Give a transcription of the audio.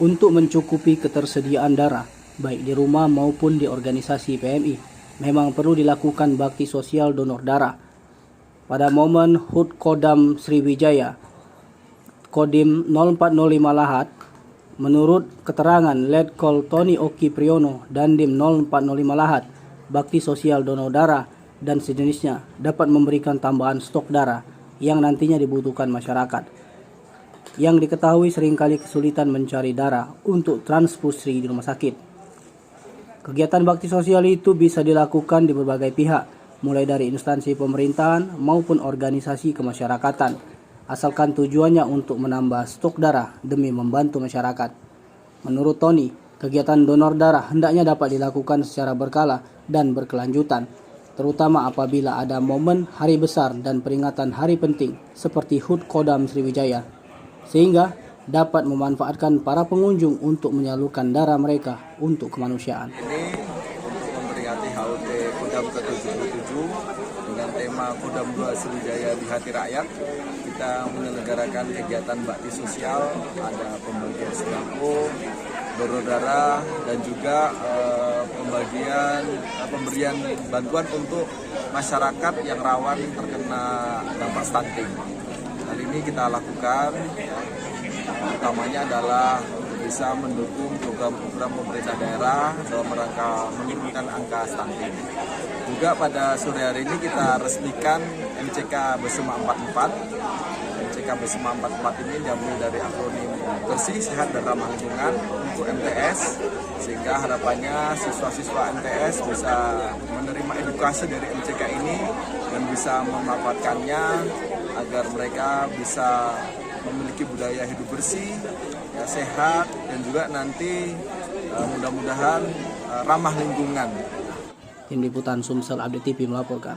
untuk mencukupi ketersediaan darah, baik di rumah maupun di organisasi PMI. Memang perlu dilakukan bakti sosial donor darah. Pada momen HUT Kodam Sriwijaya, Kodim 0405 Lahat, menurut keterangan Letkol Tony Oki Priyono dan Dim 0405 Lahat, bakti sosial donor darah dan sejenisnya dapat memberikan tambahan stok darah yang nantinya dibutuhkan masyarakat yang diketahui seringkali kesulitan mencari darah untuk transfusi di rumah sakit. Kegiatan bakti sosial itu bisa dilakukan di berbagai pihak, mulai dari instansi pemerintahan maupun organisasi kemasyarakatan, asalkan tujuannya untuk menambah stok darah demi membantu masyarakat. Menurut Tony, kegiatan donor darah hendaknya dapat dilakukan secara berkala dan berkelanjutan, terutama apabila ada momen hari besar dan peringatan hari penting seperti HUT Kodam Sriwijaya, sehingga dapat memanfaatkan para pengunjung untuk menyalurkan darah mereka untuk kemanusiaan. Ini untuk memperingati HUT Kodam ke-77 dengan tema Kodam 2 Sriwijaya di Hati Rakyat, kita menyelenggarakan kegiatan bakti sosial, ada pembagian sembako, donor darah, dan juga pemberian bantuan untuk masyarakat yang rawan terkena dampak stunting. Hal ini kita lakukan utamanya adalah bisa mendukung program-program pemerintah daerah dalam rangka menurunkan angka stunting. Juga pada sore hari ini kita resmikan MCK Besema 44. MCK Besema 44 ini diambil dari akronim Bersih, Sehat, dan Ramah Lingkungan untuk MTS, sehingga harapannya siswa-siswa MTS bisa menerima edukasi dari MCK ini dan bisa memanfaatkannya agar mereka bisa memiliki budaya hidup bersih, ya, sehat, dan juga nanti mudah-mudahan ramah lingkungan. Tim Liputan Sumsel Update TV melaporkan.